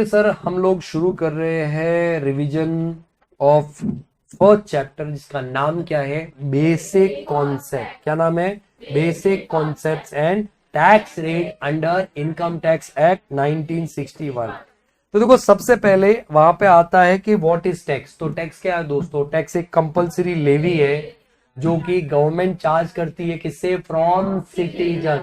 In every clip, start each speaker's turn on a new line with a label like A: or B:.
A: चलिए सर, हम लोग शुरू कर रहे हैं रिवीजन ऑफ फर्स्ट चैप्टर, जिसका नाम क्या है, बेसिक कॉन्सेप्ट। क्या नाम है? Basic concepts and tax rate under income tax act 1961। तो देखो, सबसे पहले वहां पे आता है कि व्हाट इज टैक्स। तो टैक्स क्या है दोस्तों? टैक्स एक कंपलसरी लेवी है जो कि गवर्नमेंट चार्ज करती है। किससे? फ्रॉम सिटीजन,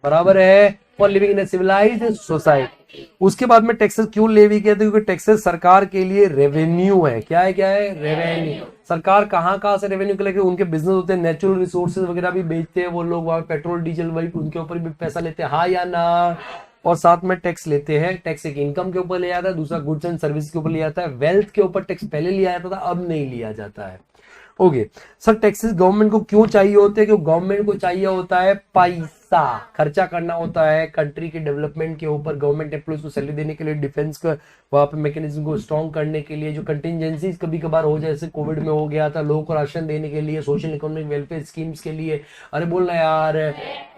A: बराबर है, for living in a civilised society. उसके बाद में टैक्सेस क्यों लेवी कहते हैं? क्योंकि टैक्सेस सरकार के लिए रेवेन्यू है। क्या है? क्या है? रेवेन्यू। सरकार कहां से रेवेन्यू कलेक्ट? उनके बिजनेस होते हैं, नेचुरल रिसोर्सेज वगैरह भी बेचते हैं वो लोग, वहां पेट्रोल डीजल वही उनके ऊपर भी पैसा लेते हैं, हाँ या ना। और साथ में टैक्स लेते हैं। टैक्स एक इनकम के ऊपर लिया जाता है, दूसरा गुड्स एंड सर्विस के ऊपर लिया जाता है। वेल्थ के ऊपर टैक्स पहले लिया जाता था, अब नहीं लिया जाता है। ओके सर, टैक्सेस गवर्नमेंट को क्यों चाहिए होते हैं? क्योंकि गवर्नमेंट को चाहिए होता है पैसा, खर्चा करना होता है कंट्री के डेवलपमेंट के ऊपर, गवर्नमेंट एम्प्लॉइज को सैलरी देने के लिए, डिफेंस का वहां पे मैकेनिज्म को स्ट्रॉन्ग करने के लिए, जो कंटिजेंसीज कभी कभार हो जाए, जैसे कोविड में हो गया था, लोगों को राशन देने के लिए, सोशल इकोनॉमिक वेलफेयर स्कीम्स के लिए, अरे बोलना यार,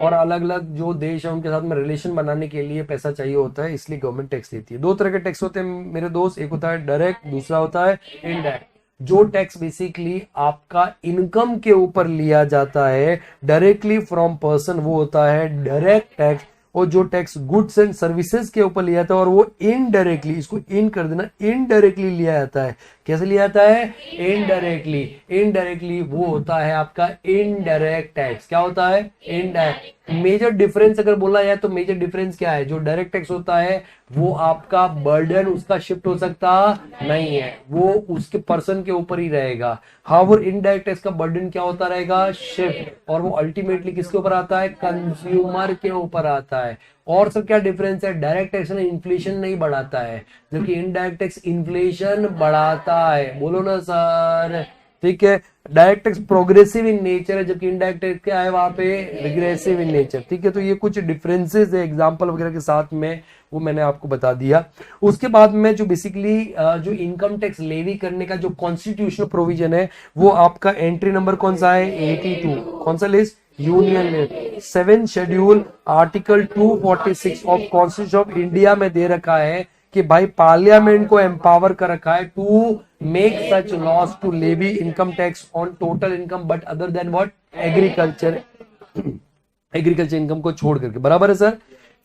A: और अलग अलग जो देश है उनके साथ में रिलेशन बनाने के लिए पैसा चाहिए होता है, इसलिए गवर्नमेंट टैक्स देती है। दो तरह के टैक्स होते हैं मेरे दोस्त, एक होता है डायरेक्ट, दूसरा होता है इनडायरेक्ट। जो टैक्स बेसिकली आपका इनकम के ऊपर लिया जाता है डायरेक्टली फ्रॉम पर्सन, वो होता है डायरेक्ट टैक्स। और जो टैक्स गुड्स एंड सर्विसेज के ऊपर लिया जाता है और वो इनडायरेक्टली, इसको इन कर देना, इनडायरेक्टली लिया जाता है। कैसे लिया जाता है? इनडायरेक्टली। इनडायरेक्टली वो होता है आपका इनडायरेक्ट टैक्स। क्या होता है? इनडायरेक्ट। मेजर डिफरेंस अगर बोला जाए तो मेजर डिफरेंस क्या है? जो डायरेक्ट टैक्स होता है वो आपका बर्डन उसका शिफ्ट हो सकता नहीं है, वो उसके पर्सन के ऊपर ही रहेगा। हाउएवर इनडायरेक्ट टैक्स का बर्डन क्या होता रहेगा? शिफ्ट, और वो अल्टीमेटली किसके ऊपर आता है? कंज्यूमर के ऊपर आता है। और सर क्या डिफरेंस है? डायरेक्ट टैक्स ना इन्फ्लेशन नहीं बढ़ाता है, जबकि इनडायरेक्ट टैक्स इन्फ्लेशन बढ़ाता है। बोलो ना सर, ठीक है। Direct tax progressive in nature है, जबकि इनडायरेक्ट टैक्स क्या है वहां पे? रिग्रेसिव इन नेचर, ठीक है। तो ये कुछ डिफरेंसेस है एग्जांपल वगैरह के साथ में, वो मैंने आपको बता दिया। उसके बाद में जो बेसिकली जो इनकम टैक्स लेवी करने का जो कॉन्स्टिट्यूशनल प्रोविजन है, वो आपका एंट्री नंबर कौन सा है? 82। कौन सा list? Union list. 7 schedule article 246 of constitution of India में दे रखा है कि भाई पार्लियामेंट को एम्पावर कर रखा है to make such laws to levy income tax on total income but other than what? Agriculture income को छोड़ करके, बराबर है सर।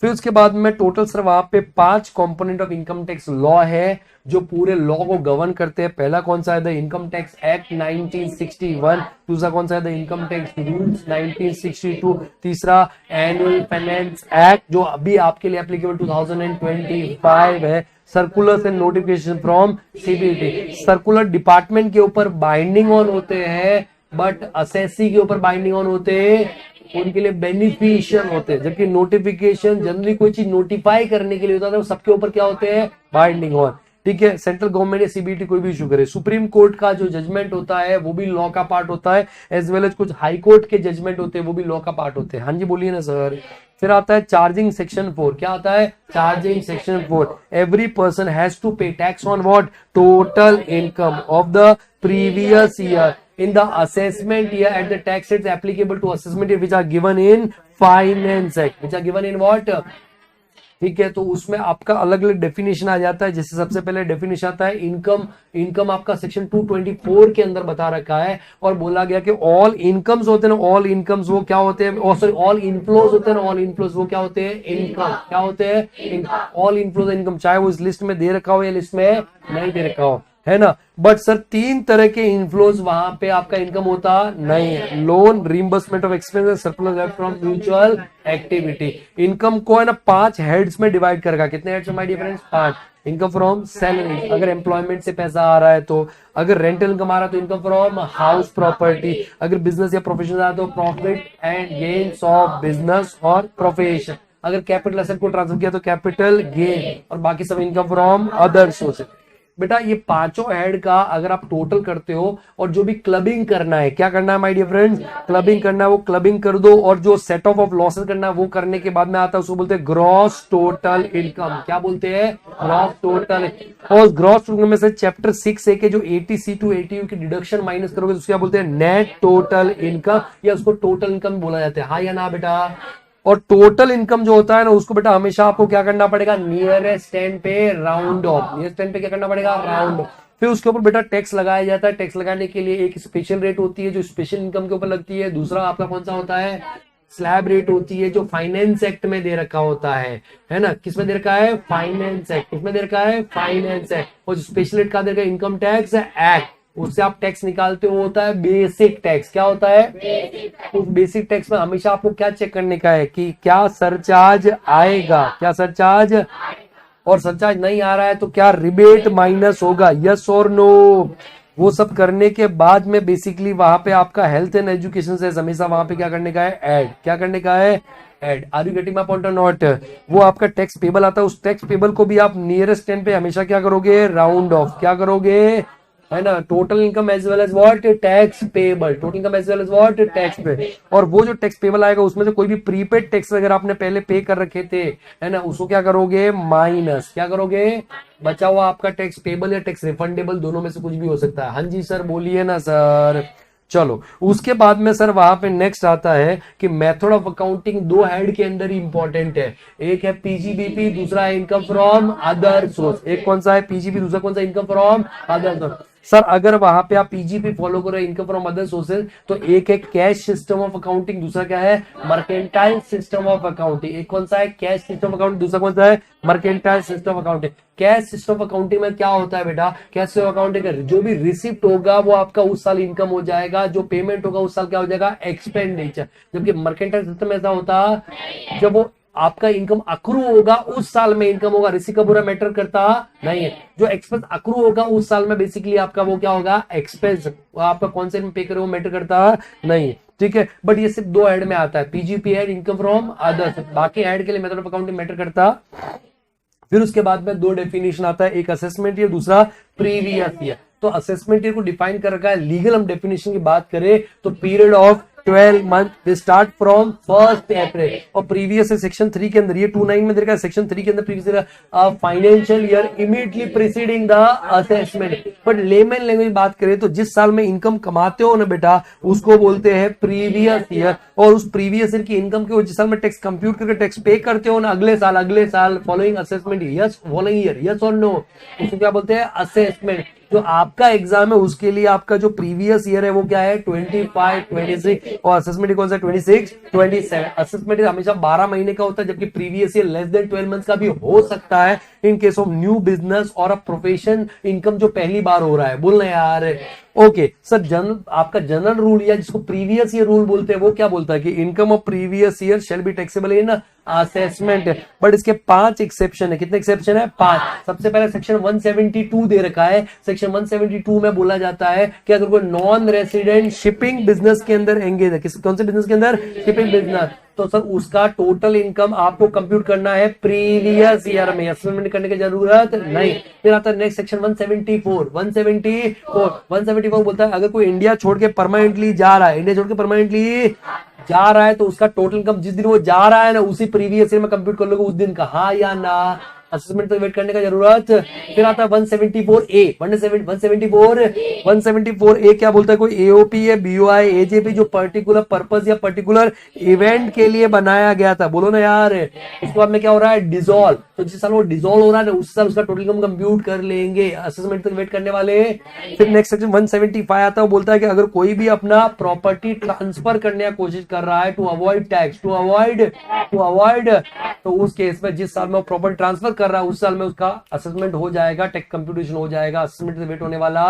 A: फिर उसके बाद में टोटल सर वहां पे 5 component of income tax law है जो पूरे लॉ को गवर्न करते हैं। पहला कौन सा है? The income tax act 1961। दूसरा कौन सा है? The income tax rules 1962। तीसरा एनुअल फाइनेंस एक्ट जो अभी आपके लिए एप्लीकेबल 2025 है। Circulars and notification from CBD. Circular department के ऊपर बाइंडिंग ऑन होते हैं, बट असेसी के ऊपर बाइंडिंग ऑन होते हैं, उनके लिए बेनिफिशियल होते हैं। जबकि नोटिफिकेशन जनरली कोई चीज नोटिफाई करने के लिए होता है, वो सबके ऊपर क्या होते हैं? बाइंडिंग ऑन, ठीक है। सेंट्रल गवर्नमेंट या सीबीटी कोई भी इशू करे। सुप्रीम कोर्ट का जो जजमेंट होता है वो भी लॉ का पार्ट होता है, एज वेल एज कुछ हाई कोर्ट के जजमेंट होते हैं वो भी लॉ का पार्ट होते हैं। हाँ जी बोलिए ना सर। फिर आता है चार्जिंग सेक्शन 4। क्या आता है? Charging section 4। Every person has to pay tax on what? Total income of the previous year in the assessment year at the tax rates applicable to assessment year which are given in finance act, which are given in what? ठीक है, तो उसमें आपका अलग अलग definition आ जाता है। जैसे सबसे पहले डेफिनेशन आता है इनकम आपका सेक्शन 224 के अंदर बता रखा है, और बोला गया कि ऑल इनकम्स होते हैं ना, ऑल इनकम्स वो क्या होते हैं? सॉरी, ऑल इनफ्लोज होते हैं ना, ऑल इनफ्लोज वो क्या होते हैं? इनकम। क्या होते हैं? ऑल इनफ्लोज इनकम, चाहे वो इस लिस्ट में दे रखा हो या लिस्ट में नहीं दे रखा हो, है ना। बट सर 3 तरह के इनफ्लोज वहां पे आपका इनकम होता नहीं है। Loan, reimbursement of expenses, surplus left from mutual activity. Income को है ना 5 हेड्स में डिवाइड करेगा। कितने heads my dear friends? 5। Income from salary, अगर एम्प्लॉयमेंट से पैसा आ रहा है तो। अगर रेंटल इनकम आ रहा है तो इनकम फ्रॉम हाउस प्रॉपर्टी। अगर बिजनेस या प्रोफेशन आ रहा है तो profit and gains of business और प्रोफेशन। अगर कैपिटल एसेट को ट्रांसफर किया तो कैपिटल गेन, और बाकी सब इनकम फ्रॉम अदर सोर्सेज। बेटा ये पांचों हेड का अगर आप टोटल करते हो, और जो भी क्लबिंग करना है, क्या करना है माय डियर फ्रेंड्स? क्लबिंग करना है, वो क्लबिंग कर दो। और जो सेट ऑफ लॉसेस करना है वो करने के बाद में आता है, उसको बोलते हैं ग्रॉस टोटल इनकम। क्या बोलते हैं? Gross total. और ग्रॉस टोटल में से चैप्टर 6 है कि जो 80C टू 80U की डिडक्शन माइनस करोगे तो उसको क्या बोलते हैं? नेट टोटल इनकम, या उसको टोटल इनकम बोला जाता है। हाँ या ना बेटा? और टोटल इनकम जो होता है ना उसको बेटा हमेशा आपको क्या करना पड़ेगा, नियरेस्ट 10 पे राउंड ऑफ, नियरेस्ट 10 पे क्या करना पड़ेगा, राउंड ऑफ। फिर उसके ऊपर बेटा टैक्स लगाया जाता है। टैक्स लगाने के लिए एक स्पेशल रेट होती है जो स्पेशल इनकम के ऊपर लगती है। दूसरा आपका कौन सा होता है, स्लैब रेट होती है जो फाइनेंस एक्ट में दे रखा होता है ना। किसमें दे रखा है, फाइनेंस एक्ट। किसमें दे रखा है, फाइनेंस एक्ट। और स्पेशल रेट का दे रखा है इनकम टैक्स एक्ट, उससे आप टैक्स निकालते हो, होता है बेसिक टैक्स। क्या होता है, उस बेसिक टैक्स में हमेशा आपको क्या चेक करने का है कि क्या सरचार्ज आएगा, क्या सरचार्ज, और सरचार्ज नहीं आ रहा है तो क्या रिबेट माइनस होगा, यस और नो। वो सब करने के बाद में बेसिकली वहां पे आपका हेल्थ एंड एजुकेशन से हमेशा वहां पे क्या करने का है, ऐड। क्या करने का है, add. Are you getting my point और नॉट। वो आपका टैक्स पेबल आता है, उस टैक्स पेबल को भी आप नियरेस्ट 10 पे हमेशा क्या करोगे, राउंड ऑफ। क्या करोगे, है ना, total income as well as what, tax payable. Total income as well as what, tax pay. और वो जो टैक्स पेबल आएगा उसमें से कोई भी प्रीपेड टैक्स वगैरह आपने पहले पे कर रखे थे, है ना, उसको क्या करोगे, माइनस। क्या करोगे, बचा हुआ आपका टैक्स पेबल या टैक्स रिफंडेबल, दोनों में से कुछ भी हो सकता है। हाँ जी सर, बोलिए ना सर। चलो उसके बाद में सर वहां पे नेक्स्ट आता है कि मेथड ऑफ अकाउंटिंग दो हेड के अंदर ही इंपॉर्टेंट है। एक है पीजीबीपी, दूसरा है इनकम फ्रॉम अदर सोर्स। एक कौन सा है, पीजीबी, दूसरा कौन सा, income from other source. Sir अगर वहां पे आप पीजीपी फॉलो करो, इनकम फ्रॉम अदर सोर्सेज, तो एक है कैश सिस्टम ऑफ अकाउंटिंग, दूसरा क्या है, मर्केंटाइल सिस्टम ऑफ अकाउंटिंग। एक कौन सा है, कैश सिस्टम ऑफ अकाउंटिंग, दूसरा कौन सा है, mercantile system of accounting. Cash system of accounting में क्या होता है बेटा, कैश सिस्टम ऑफ अकाउंटिंग का जो भी रिसिप्ट होगा वो आपका उस साल इनकम हो जाएगा, जो पेमेंट होगा उस साल क्या हो जाएगा, एक्सपेंडिचर। जबकि मर्केंटाइल सिस्टम ऐसा होता जब वो आपका इनकम अक्रू होगा उस साल में इनकम होगा, रिसीव का पूरा मैटर करता नहीं है। जो एक्सपेंस अक्रू होगा उस साल में बेसिकली आपका वो क्या होगा, एक्सपेंस। आपका कौन से में पे करे वो मैटर करता नहीं है, ठीक है। बट ये सिर्फ दो हेड में आता है, PGP head, income from others. बाकी हेड के लिए मेथड ऑफ अकाउंटिंग मैटर करता। फिर उसके बाद में दो डेफिनेशन आता है, एक असेसमेंट ईयर, दूसरा प्रीवियस ईयर। तो असेसमेंट ईयर को डिफाइन कर रखा है। लीगल हम डेफिनेशन की बात करें तो period of 12 month start from 1 अप्रैल। और प्रीवियस सेक्शन 3 के अंदर, ये 29 में देखा है, सेक्शन 3 के अंदर previous financial year immediately preceding the assessment. But layman language बात करें तो जिस साल में इनकम कमाते हो ना बेटा, उसको बोलते हैं प्रीवियस ईयर। और उस प्रीवियस ईयर की इनकम के जिस साल में टैक्स कंप्यूट करके टैक्स पे करते हो ना, अगले साल following assessment, yes following year, yes और नो, उसको क्या बोलते हैं, असेसमेंट। जो आपका एग्जाम है उसके लिए आपका जो प्रीवियस ईयर है वो क्या है, 25, 26। और असेसमेंट कौन सा, 26, 27। असेसमेंट हमेशा 12 महीने का होता है, जबकि previous year less than 12 months का भी हो सकता है in case of new business और अ प्रोफेशन इनकम जो पहली बार हो रहा है। बोलना यार, ओके सर। आपका जनरल रूल या जिसको प्रीवियस ईयर रूल बोलते हैं वो क्या बोलता है कि income of previous year shall be taxable in assessment. But इसके 5 एक्सेप्शन है। कितने एक्सेप्शन है, 5। सबसे पहले सेक्शन 172 दे रखा है। सेक्शन 172 में बोला जाता है कि अगर कोई नॉन रेसिडेंट शिपिंग बिजनेस के अंदर एंगेज है, कौन से बिजनेस के अंदर, शिपिंग बिजनेस, तो सर उसका टोटल इनकम आपको कंप्यूट करना है प्रीवियस ईयर में, असेसमेंट करने की जरूरत नहीं। फिर आता है नेक्स्ट सेक्शन 174 बोलता है अगर कोई इंडिया छोड़ के परमानेंटली जा रहा है, इंडिया छोड़ के परमानेंटली जा रहा है तो उसका टोटल इनकम जिस दिन वो जा रहा है ना उसी प्रीवियस ईयर में कंप्यूट कर लोगे उस दिन का, हाँ या ना। असेसमेंट तो वेट करने का जरूरत। फिर आता है 174 ए क्या बोलता है, कोई एओपी है, बीओआई, एजेपी जो पर्टिकुलर पर्पस या पर्टिकुलर इवेंट के लिए बनाया गया था। बोलो ना यार। उसके बाद में क्या हो रहा है, डिसॉल्व। तो जिस साल वो डिसॉल्व हो रहा है ना उस साल उसका टोटल इनकम कंप्यूट कर लेंगे, असेसमेंट तक वेट करने वाले। फिर नेक्स्ट सेक्शन 175 आता है, वो बोलता है कि अगर कोई भी अपना प्रॉपर्टी ट्रांसफर करने की कोशिश कर रहा है to avoid tax, to avoid, तो उस केस में जिस साल में प्रॉपर्टी ट्रांसफर कर रहा है उस साल में उसका असेसमेंट हो जाएगा, टैक्स कंप्यूटेशन हो जाएगा, असेसमेंट से वेट होने वाला।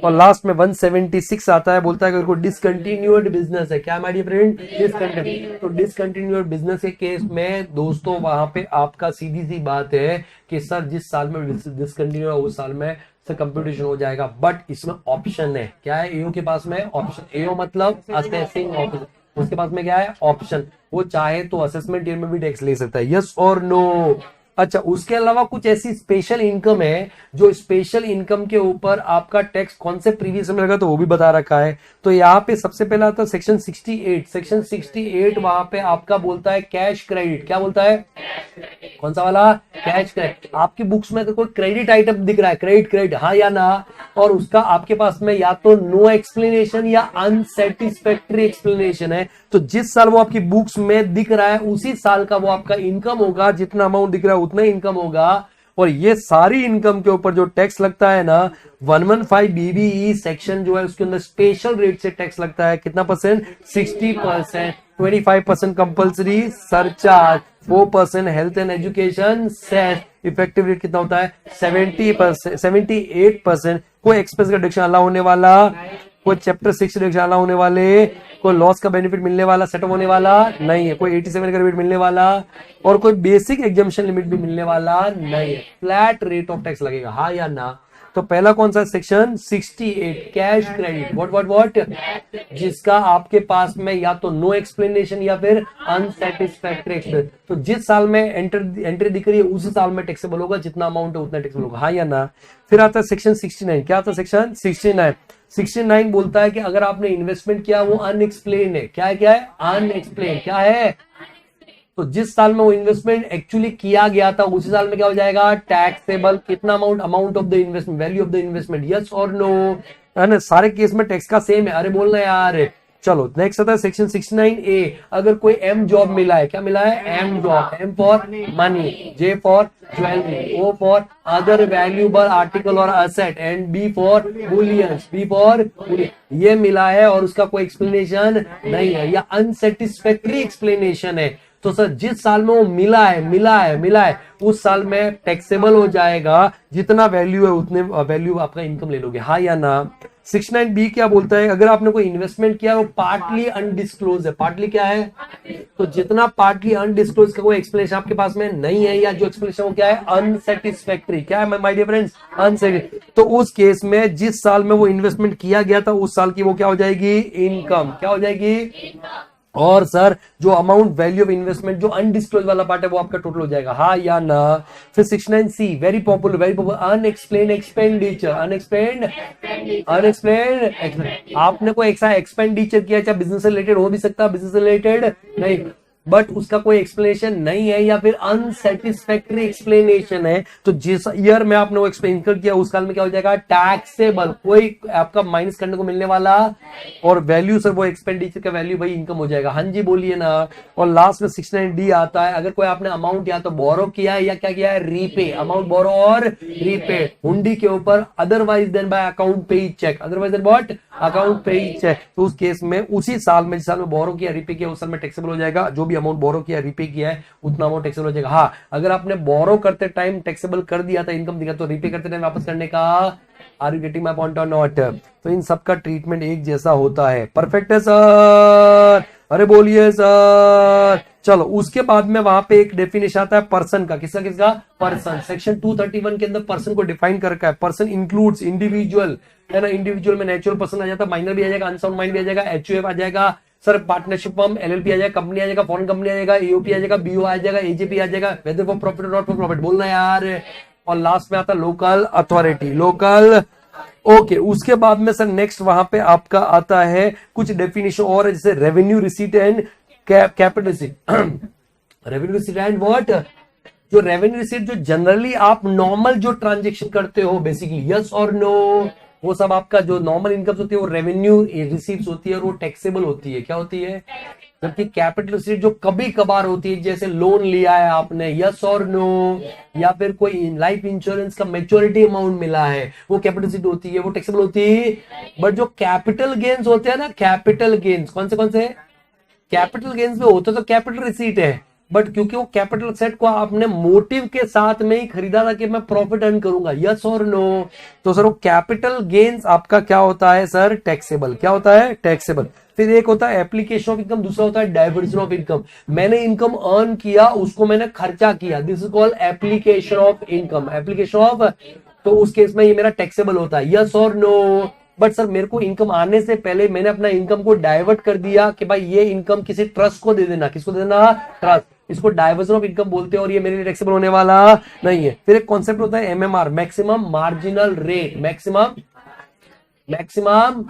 A: और लास्ट में 176 आता है, बोलता है कि कोई डिसकंटिन्यूड बिजनेस है, क्या माय डियर फ्रेंड, डिसकंटिन्यूड। तो डिसकंटिन्यूड बिजनेस के केस में दोस्तों वहां पे आपका सीधी सी बात है कि सर जिस साल में डिसकंटिन्यू है उस साल में से कंप्यूटेशन हो जाएगा। बट इसमें ऑप्शन है, क्या है एओ के पास में ऑप्शन, एओ मतलब असेसिंग ऑफिसर, उसके पास में क्या है ऑप्शन, वो चाहे तो असेसमेंट ईयर में भी टैक्स ले सकता है, यस और नो। अच्छा, उसके अलावा कुछ ऐसी स्पेशल इनकम है जो स्पेशल इनकम के ऊपर आपका टैक्स कौन से प्रीवियस में लगा, तो वो भी बता रखा है। तो यहाँ पे सबसे पहला आता है सेक्शन 68। सेक्शन 68 वहां पे आपका बोलता है कैश क्रेडिट। क्या बोलता है? कौन सा वाला? Cash credit. आपकी बुक्स में तो कोई क्रेडिट आइटम दिख रहा है, क्रेडिट क्रेडिट, हाँ या ना, और उसका आपके पास में या तो नो एक्सप्लेनेशन या अनसेटिस्फैक्ट्री एक्सप्लेनेशन है, तो जिस साल वो आपकी बुक्स में दिख रहा है उसी साल का वो आपका इनकम होगा, जितना अमाउंट दिख रहा है उतना इनकम होगा। और ये सारी इनकम के ऊपर जो टैक्स लगता है ना, 115 BBE सेक्शन जो है उसके अंदर स्पेशल रेट से टैक्स लगता है। कितना percent? 60%, 25% compulsory surcharge, 4% health and education cess. Effective rate कितना होता है? 70%, 78%। कोई एक्सपेंस का डिडक्शन अलाउ होने वाला, कोई चैप्टर 6 डिडक्शन अलाउ होने वाले, कोई लॉस का बेनिफिट मिलने वाला, सेटअप होने वाला नहीं है, कोई 87 का रेट मिलने वाला, और कोई बेसिक एग्जामिशन लिमिट भी मिलने वाला नहीं है। फ्लैट रेट ऑफ टैक्स लगेगा, हाँ या ना? तो पहला कौन सा? Section 68 cash credit. व्हाट जिसका आपके पास में या तो नो एक्सप्लेनेशन या फिर अनसेटिस्फैक्टरी एक्सप्लेनेशन, तो जिस साल में एंट्री दिख रही है उसी साल में टैक्सेबल होगा, जितना अमाउंट है उतना टैक्सेबल होगा, हाँ या ना? फिर आता है सेक्शन 69। क्या आता है? सेक्शन 69 बोलता है कि अगर आपने इन्वेस्टमेंट किया वो अनएक्सप्लेन है। क्या है? अनएक्सप्लेन। क्या है? तो जिस साल में वो इन्वेस्टमेंट एक्चुअली किया गया था उसी साल में क्या हो जाएगा? टैक्सेबल। कितना amount of the investment, value of the investment, yes और नो, है ना? सारे केस में टैक्स का सेम है। अरे बोलना यार। चलो नेक्स्ट आता है सेक्शन 69A। अगर कोई एम जॉब मिला है, क्या मिला है? M job. M for money, J for jewellery, O for other valuable article और asset, and B for bullions, B for ये मिला है और उसका कोई एक्सप्लेनेशन नहीं है या अनसेटिस्फैक्टरी एक्सप्लेनेशन है, तो सर जिस साल में वो मिला है उस साल में टैक्सेबल हो जाएगा। जितना वैल्यू है उतने वैल्यू आपका इनकम ले लोगे, हाँ या ना? 69B क्या बोलता है? अगर आपने कोई इन्वेस्टमेंट किया वो पार्टली अनडिस्क्लोज है। पार्टली क्या है? तो जितना पार्टली अनडिस्क्लोज का कोई एक्सप्लेनेशन आपके पास में नहीं है, या जो एक्सप्लेनेशन वो क्या है? अनसेटिस्फैक्टरी। क्या है माय डियर फ्रेंड्स? अनसेटिस्फैक्टरी। तो उस केस में जिस साल में वो इन्वेस्टमेंट किया गया था उस साल की वो क्या हो जाएगी? इनकम। क्या हो जाएगी? और सर जो अमाउंट वैल्यू ऑफ इन्वेस्टमेंट जो अनडिस्क्लोज वाला पार्ट है वो आपका टोटल हो जाएगा, हाँ या ना? फिर 69C very popular unexplained expenditure. Unexplained आपने कोई ऐसा एक्सपेंडिचर किया, चाहे बिजनेस रिलेटेड हो भी सकता है, बिजनेस रिलेटेड नहीं, बट उसका कोई एक्सप्लेनेशन नहीं है या फिर अनसेटिस्फैक्टरी एक्सप्लेनेशन है, तो जिस ईयर में आपने वो एक्सपेंडिचर किया उस साल में क्या हो जाएगा? टैक्सेबल। कोई आपका माइनस करने को मिलने वाला, और वैल्यू सर वो एक्सपेंडिचर का वैल्यू भाई इनकम हो जाएगा, हाँ जी बोलिए ना। और लास्ट में 69D आता है। अगर कोई आपने अमाउंट या तो बोरो किया है या क्या किया है? रीपे। अमाउंट बोरो और रीपे हुंडी के ऊपर, otherwise than by account paid cheque, otherwise than what? Account paid cheque. तो उस केस में उसी साल में जिस साल में बोरो किया रीपे किया उस साल में टैक्सेबल हो जाएगा। जो भी अमाउंट बोरो किया रीपे किया है उतना अमाउंट टैक्सेबल हो जाएगा। हाँ, अगर आपने बोरो करते टाइम टैक्सेबल कर दिया था, इनकम दिखा, तो रीपे करते टाइम वापस करने का। Are you getting my point और नॉट? तो इन सबका ट्रीटमेंट एक जैसा होता है। परफेक्ट है सर? अरे बोलिए सर। चलो उसके बाद में वहां पे एक डेफिनेशन आता है पर्सन का। किसका? पर्सन। सेक्शन 231 के अंदर पर्सन को डिफाइन कर रखा है। पर्सन इंक्लूड्स इंडिविजुअल, है ना? इंडिविजुअल में नेचुरल पर्सन आ जाता है, माइनर भी आ जाएगा, अनसाउंड माइंड भी आ जाएगा, एचयूएफ आ जाएगा, सर पार्टनरशिप फर्म, एलएलपी आ जाएगा, कंपनी आ जाएगा, फॉरेन कंपनी आ जाएगा, एओपी आ जाएगा, बीओ आ जाएगा, एजेपी आ जाएगा, whether for profit not for profit, बोलना यार। और लास्ट में आता है लोकल अथॉरिटी, लोकल। ओके, उसके बाद में सर नेक्स्ट वहां पे आपका आता है कुछ डेफिनेशन और, जैसे revenue receipt and capital receipt. Revenue receipt and what? जो रेवेन्यू रिसीट जो जनरली आप नॉर्मल जो ट्रांजेक्शन करते हो बेसिकली, यस और नो, वो सब आपका जो नॉर्मल इनकम होती है वो रेवेन्यू रिसीट्स होती है और वो टैक्सेबल होती है। क्या होती है? जबकि कैपिटल रिसीट जो कभी कभार होती है, जैसे लोन लिया है आपने, यस और नो, या फिर कोई लाइफ इंश्योरेंस का मैच्योरिटी अमाउंट मिला है, वो कैपिटल रिसीट होती है, वो टैक्सेबल होती है। बट जो कैपिटल गेन्स होते हैं ना, कैपिटल गेन्स कौन से? कैपिटल गेन्स में होते तो कैपिटल रिसीट है, बट क्योंकि वो कैपिटल सेट को आपने मोटिव के साथ में ही खरीदा था कि मैं प्रॉफिट अर्न करूंगा, यस और नो, तो सर वो कैपिटल गेन्स आपका क्या होता है सर? टैक्सेबल। क्या होता है? टैक्सेबल। फिर एक होता है एप्लीकेशन ऑफ इनकम, दूसरा होता है डाइवर्जन ऑफ इनकम। मैंने इनकम अर्न किया, उसको मैंने खर्चा किया, this is called application of income. Application of, तो उस केस में ये मेरा टैक्सेबल होता है, यस और नो। बट सर मेरे को इनकम आने से पहले मैंने अपना इनकम को डाइवर्ट कर दिया कि भाई ये इनकम किसी ट्रस्ट को दे देना। किसको दे देना? ट्रस्ट। इसको डाइवर्जन ऑफ इनकम बोलते हैं और ये मेरे लिए टैक्सेबल होने वाला नहीं है। फिर एक कॉन्सेप्ट होता है MMR, maximum marginal rate. Maximum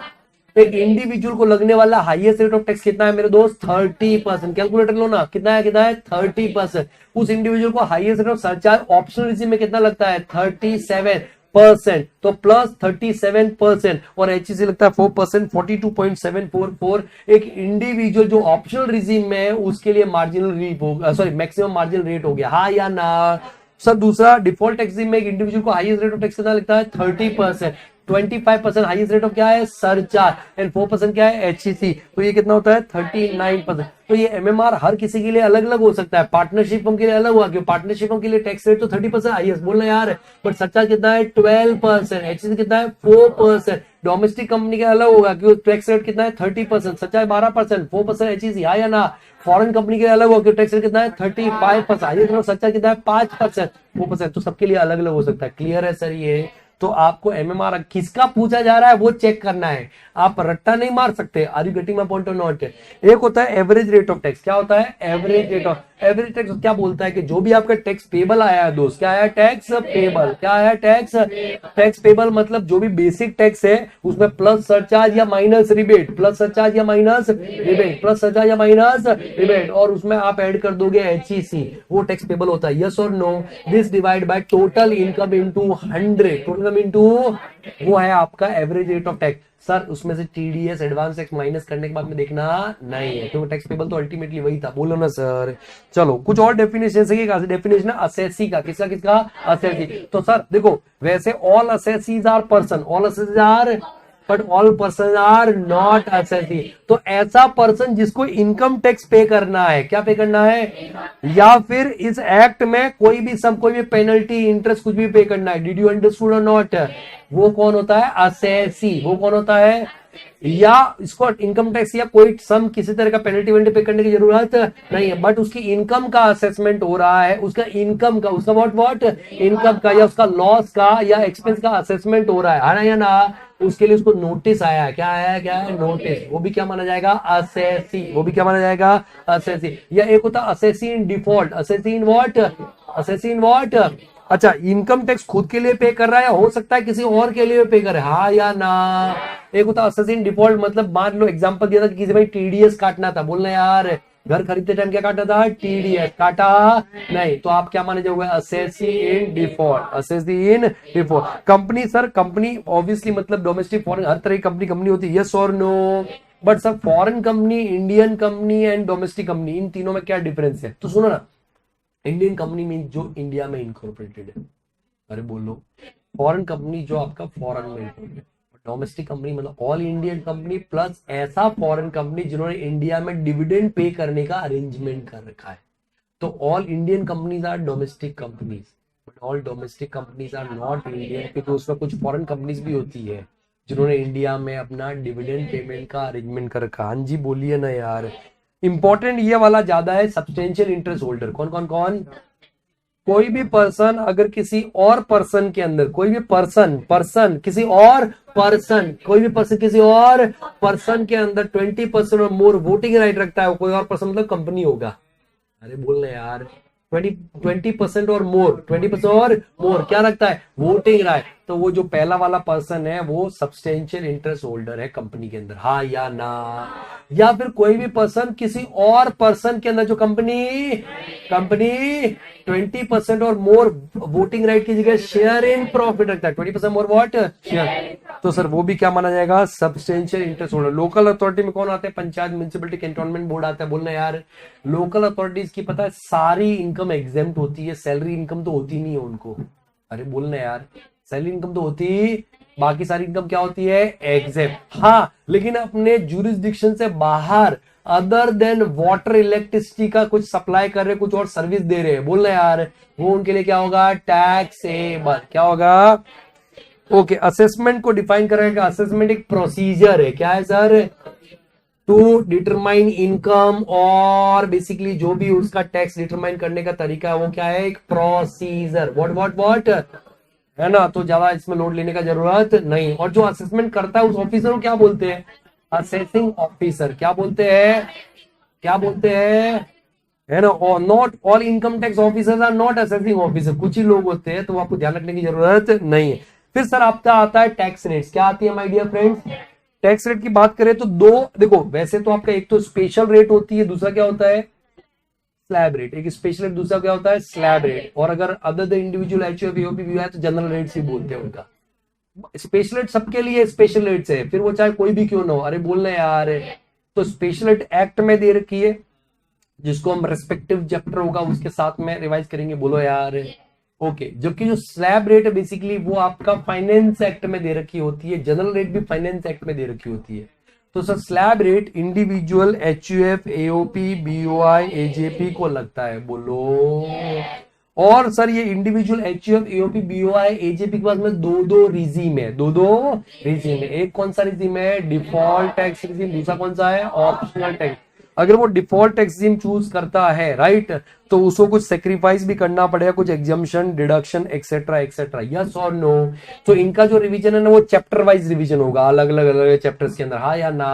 A: एक इंडिविजुअल को लगने वाला हाईएस्ट रेट ऑफ टैक्स कितना है मेरे दोस्त? 30%। कैलकुलेटर लो ना, कितना है 30%। उस इंडिविजुअल को highest rate of surcharge optional regime में कितना लगता है? 37%। तो प्लस 37% और एचईसी लगता है 4%, 42.744। एक इंडिविजुअल जो ऑप्शनल रिजीम में है उसके लिए मार्जिनल रेट होगा, सॉरी मैक्सिमम मार्जिनल रेट हो गया, हाँ या ना? सर दूसरा डिफॉल्ट टैक्स में एक इंडिविजुअल को हाईएस्ट रेट ऑफ टैक्स कितना लगता है? 30%। 25% हाईएस्ट रेट ऑफ क्या है? सरचार्ज। एंड 4% क्या है? एचईसी। तो ये कितना होता है? 39%। तो ये एमएमआर हर किसी के लिए अलग अलग हो सकता है। पार्टनरशिप फर्म के लिए अलग हुआ, क्योंकि पार्टनरशिप फर्म के लिए टैक्स रेट तो 30% हाईएस्ट बोलना यार, बट सरचार्ज कितना है? 12%। एचईसी कितना है? 4%। डोमेस्टिक कंपनी का अलग होगा क्योंकि टैक्स रेट कितना है? 30%, सरचार्ज 12%, 4% एचईसी, हाँ या ना? फॉरेन कंपनी के अलग होगा, टैक्स रेट कितना है? 35%, हाईएस्ट सरचार्ज कितना है? 5%, 4%। तो सबके लिए अलग अलग हो सकता है। क्लियर है सर ये? तो आपको एमएमआर किसका पूछा जा रहा है वो चेक करना है, आप रट्टा नहीं मार सकते। Are you getting my point और नॉट? एक होता है एवरेज रेट ऑफ टैक्स। क्या होता है? Average rate of average tax क्या बोलता है कि जो भी आपका टैक्स पेबल आया है दोस्त, क्या आया? Tax payable. क्या आया? टैक्स पेबल मतलब जो भी बेसिक टैक्स है उसमें प्लस सरचार्ज या माइनस रिबेट, प्लस सरचार्ज या माइनस रिबेट, प्लस सरचार्ज या माइनस रिबेट, और उसमें आप ऐड कर दोगे एचईसी, वो टैक्स पेबल होता है। यस और no? This divide by total income into 100, total into, वो है आपका average rate of tax. Sir उसमें से टीडीएस एडवांस टैक्स माइनस करने के बाद में देखना नहीं है, क्योंकि टैक्स पेबल तो अल्टीमेटली वही था। बोलो ना सर। चलो कुछ और डेफिनेशन से, डेफिनेशन असेसी का। किसका? असेसी। तो सर देखो, वैसे all assessees are person, all assessees are, but all person are not assessee. तो ऐसा पर्सन जिसको इनकम टैक्स पे करना है, क्या पे करना है, या फिर इस एक्ट में कोई भी सम, कोई भी पेनल्टी, इंटरेस्ट कुछ भी पे करना है, डिड यू अंडरस्टूड और नॉट, वो कौन होता है? असेसी। वो कौन होता है? या इसको इनकम टैक्स या कोई सम, किसी तरह का पेनल्टी वेल्टी पे करने की जरूरत नहीं है, बट उसकी इनकम का असेसमेंट हो रहा है, उसका इनकम का, उसका व्हाट इनकम का या उसका लॉस का या एक्सपेंस का असेसमेंट हो रहा है ना या ना? उसके लिए उसको नोटिस आया है। क्या आया? क्या है? नोटिस। वो भी क्या माना जाएगा? असेसी। वो भी क्या माना जाएगा? असेसी। या एक होता assessee in default. Assessee in what? Assessee in what? अच्छा, इनकम टैक्स खुद के लिए पे कर रहा है या हो सकता है किसी और के लिए पे करे, हाँ या ना? एक होता असेसी इन डिफॉल्ट, मतलब मान लो एग्जांपल दिया था कि किसी भाई टीडीएस काटना था, बोलना यार घर खरीदते टाइम क्या काटा था? टीडीएस काटा नहीं, तो आप क्या माने जाओगे? Assessee in default. Assessee in default. Company sir, company obviously मतलब डोमेस्टिक फॉरेन हर तरह की कंपनी होती है, यस और no? But sir foreign company, Indian company and domestic company, इन तीनों में क्या डिफरेंस है? तो सुनो ना, इंडियन कंपनी मीन जो इंडिया में इनकॉर्पोरेटेड है, अरे बोलो, फॉरेन कंपनी जो आपका फॉरेन में इनकॉर्पोरेटेड, डोमेस्टिक कंपनी मतलब ऑल इंडियन कंपनी प्लस ऐसा फॉरेन कंपनी जिन्होंने इंडिया में डिविडेंड पे करने का अरेंजमेंट कर रखा है। तो all Indian companies are domestic companies, but all domestic companies are not Indian, क्योंकि उसमें कुछ फॉरेन कंपनीज भी होती है जिन्होंने इंडिया में अपना डिविडेंड पेमेंट का अरेंजमेंट कर रखा। हाँ जी बोलिए ना यार। इंपॉर्टेंट ये वाला ज्यादा है, सब्सटेंशियल इंटरेस्ट होल्डर। कौन कौन कौन? कोई भी पर्सन अगर किसी और पर्सन के अंदर, कोई भी पर्सन किसी और पर्सन, कोई भी पर्सन किसी और पर्सन के अंदर 20% और मोर वोटिंग राइट रखता है, वो कोई और पर्सन मतलब कंपनी होगा। अरे बोलना यार, 20% और मोर, 20% और मोर क्या रखता है? Voting right. तो वो जो पहला वाला पर्सन है वो सब्सटेंशियल इंटरेस्ट होल्डर है कंपनी के अंदर, हाँ या ना? या फिर कोई भी पर्सन किसी और पर्सन के अंदर, जो कंपनी 20% और मोर वोटिंग राइट की जगह शेयर इन प्रॉफिट रखता है, 20% मोर व्हाट? शेयर। तो सर वो भी क्या माना जाएगा? Substantial interest holder. Local authority में कौन आते हैं? पंचायत, म्युनिसिपलिटी, कैंटोनमेंट बोर्ड आता है। बोलना यार, लोकल अथॉरिटीज की पता है सारी इनकम एग्जेम्प्ट होती है, सैलरी इनकम तो होती नहीं है उनको। अरे बोलना यार, सैलरी इनकम तो होती, बाकी सारी इनकम क्या होती है? एग्जेम्प्ट। हाँ, लेकिन अपने जुरिस्डिक्शन से बाहर अदर देन वाटर इलेक्ट्रिसिटी का कुछ सप्लाई कर रहे, कुछ और सर्विस दे रहे हैं, बोल रहे यार, वो उनके लिए क्या होगा? टैक्सेबल। क्या होगा? ओके, असेसमेंट को डिफाइन करेगा। असेसमेंट एक प्रोसीजर है, क्या है सर? टू डिटरमाइन इनकम, और बेसिकली जो भी उसका टैक्स डिटरमाइन करने का तरीका है वो क्या है? एक प्रोसीजर। व्हाट है ना? तो ज्यादा इसमें लोड लेने का जरूरत नहीं। और जो असेसमेंट करता है उस ऑफिसर को क्या बोलते हैं? Assessing officer. क्या बोलते हैं? है ना। और not all income tax officers are not assessing officer, कुछ ही लोग होते हैं, तो आपको ध्यान रखने की जरूरत नहीं है। फिर सर आपका आता है टैक्स रेट्स। क्या आती है my dear friends? Tax rate की बात करें तो दो, देखो वैसे तो आपका एक तो स्पेशल रेट होती है, दूसरा क्या होता है? Slab rate. एक स्पेशल रेट, दूसरा क्या होता है? Slab rate. और अगर other the individual HUF EOP भी है तो जनरल रेट्स ही बोलते हैं उनका। स्पेशल रेट सबके लिए स्पेशल रेट्स है, फिर वो चाहे कोई भी क्यों ना हो। अरे बोलना यार, तो स्पेशल रेट एक्ट में दे रखी है, जिसको हम रेस्पेक्टिव चैप्टर होगा उसके साथ में रिवाइज करेंगे। बोलो यार। ओके, जबकि जो स्लैब रेट है बेसिकली वो आपका फाइनेंस एक्ट में दे रखी होती है, जनरल रेट भी फाइनेंस एक्ट में दे रखी होती है। तो sir slab rate individual HUF AOP BOI AJP को लगता है। बोलो। और सर ये individual HUF AOP BOI AJP के पास में दो रिजीम है, दो रिजीम है। एक कौन सा रिजीम है? Default tax regime. दूसरा कौन सा है? Optional tax. अगर वो डिफॉल्ट टैक्स रिजीम चूज करता है, राइट, तो उसको कुछ सेक्रीफाइस भी करना पड़ेगा, कुछ exemption, deduction, etcetera etcetera. Yes और नो? तो इनका जो रिवीजन है ना वो चैप्टर वाइज रिवीजन होगा, अलग अलग चैप्टर्स के अंदर। हाँ या ना?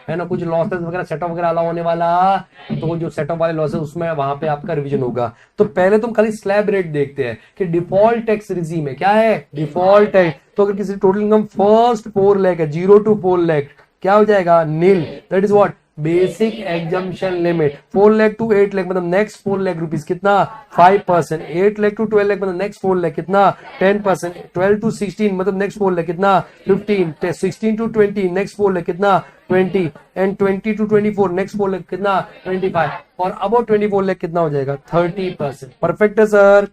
A: है ना। कुछ लॉसेस वगैरह सेटअप वगैरह अलाउ होने वाला, तो जो सेटअप वाले लॉसेस उसमें वहां पे आपका रिवीजन होगा। तो पहले तुम खाली स्लैब रेट देखते हैं कि डिफॉल्ट टैक्स रिजीम है। क्या है? Default tax. तो अगर किसी टोटल इनकम फर्स्ट 4 लाख है, 0 to 4 लाख, क्या हो जाएगा? Nil. That is what? Basic exemption limit. 4 lakh to 8 lakh मतलब नेक्स्ट 4 लाख रुपीज कितना? 5%। 8 लाख टू 12 लाख मतलब नेक्स्ट 4 लाख कितना? 10%। 12 टू 16 मतलब नेक्स्ट 4 लाख कितना? 15। 16 टू 20 नेक्स्ट 4 लाख कितना? 20। एंड 20 टू 24 नेक्स्ट 4 लाख कितना? 25। और अबाउट 24 लाख कितना हो जाएगा? 30%। परफेक्ट है सर।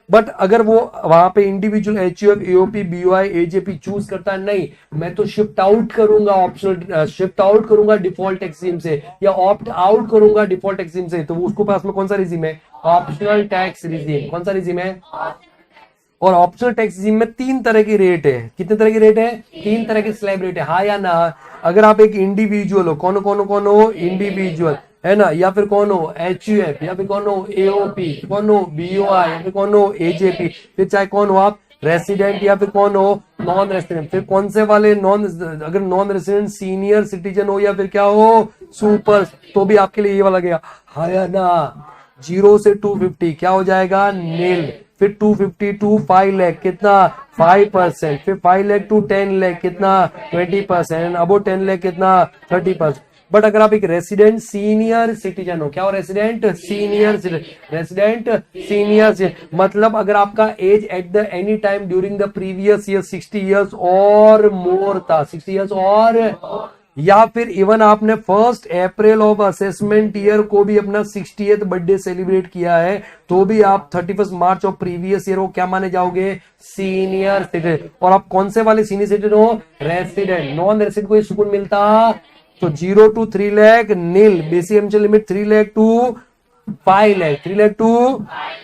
A: बट अगर वो वहां पे individual HUF AOP BOI AJP choose करता है, नहीं मैं तो शिफ्ट आउट करूंगा, ऑप्शनल शिफ्ट आउट करूंगा डिफॉल्ट टैक्स रिजीम से, या ऑप्ट आउट करूंगा डिफॉल्ट टैक्स रिजीम से, तो उसको पास में कौन सा रिजीम है? Optional tax regime. कौन सा रिजीम है? और ऑप्शनल टैक्स रिजीम में 3 तरह की रेट है। कितने तरह की रेट है? 3 तरह की स्लैब रेट है। हाँ या ना? अगर आप एक इंडिविजुअल हो, कौन हो? इंडिविजुअल, है ना, या फिर कौन हो? एचयूएफ, या फिर कौन हो? एओपी, कौन हो? बीओआई, या फिर कौन हो? एजेपी, फिर चाहे कौन हो आप? रेसिडेंट, या फिर कौन हो? Non resident. फिर कौन से वाले नॉन, अगर नॉन रेसिडेंट सीनियर सिटीजन हो या फिर क्या हो? सुपर, तो भी आपके लिए ये वाला गया। हाँ या ना? 0 से 250 क्या हो जाएगा? नील। फिर 250 टू 5 लाख कितना? 5%। फिर 5 लाख टू 10 लाख कितना? 20%। अबो 10 लाख कितना? 30%। बट अगर आप एक रेसिडेंट सीनियर सिटीजन हो, क्या हो? Resident senior citizen. Resident senior मतलब अगर आपका age at the any time during the previous year 60 years और मोर था, 60 इयर्स और, या फिर इवन आपने 1 अप्रैल ऑफ असेसमेंट ईयर को भी अपना 60th बर्थडे सेलिब्रेट किया है, तो भी आप 31 मार्च ऑफ प्रीवियस ईयर को क्या माने जाओगे? Senior citizen. और आप कौन से वाले सीनियर सिटीजन हो? रेसिडेंट। नॉन रेसिडेंट को सुकून मिलता, तो 0 to 3 lakh nil. Basic exemption limit 3 lakh to 5 lakh. 3 lakh to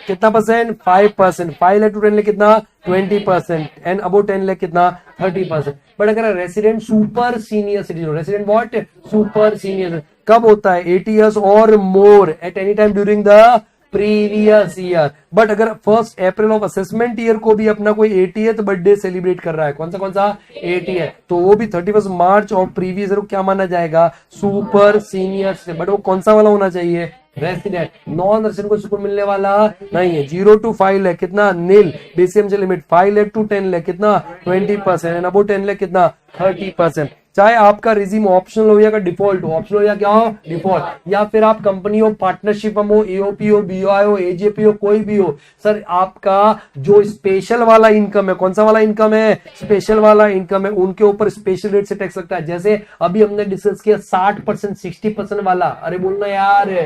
A: कितना परसेंट? 5%। 5 लाख टू 10 लाख कितना? 20%। एंड अबाउट 10 लाख कितना? 30%। बट अगर resident super senior citizen, resident what? Super senior, कब होता है? 80 इयर्स और more at any time during the previous year. But अगर 1 अप्रैल ऑफ असेसमेंट ईयर को भी अपना कोई 80th बर्थडे सेलिब्रेट कर रहा है, कौन सा 80 है, तो वो भी 31 मार्च ऑफ प्रीवियस ईयर को क्या माना जाएगा? Super senior. बट वो कौन सा वाला होना चाहिए? रेसिडेंट। नॉन रेसिडेंट को सुकून मिलने वाला नहीं है। 0 to 5 लाख कितना? Nil. Basic limit 5 lakh to 10 lakh कितना? 20%। एंड अबाउट 10 लाख कितना? 30%। चाहे आपका रिजीम ऑप्शनल हो या डिफॉल्ट हो, ऑप्शनल हो या क्या हो? डिफॉल्ट। या फिर आप कंपनी हो, पार्टनरशिप हो, एओपी हो, बीओआई हो, एजेपी हो, कोई भी हो, सर आपका जो स्पेशल वाला इनकम है, कौन सा वाला इनकम है? स्पेशल वाला इनकम है, उनके ऊपर स्पेशल रेट से टैक्स लगता है। जैसे अभी हमने डिस्कस किया 60%, 60% वाला, अरे बोलना यार,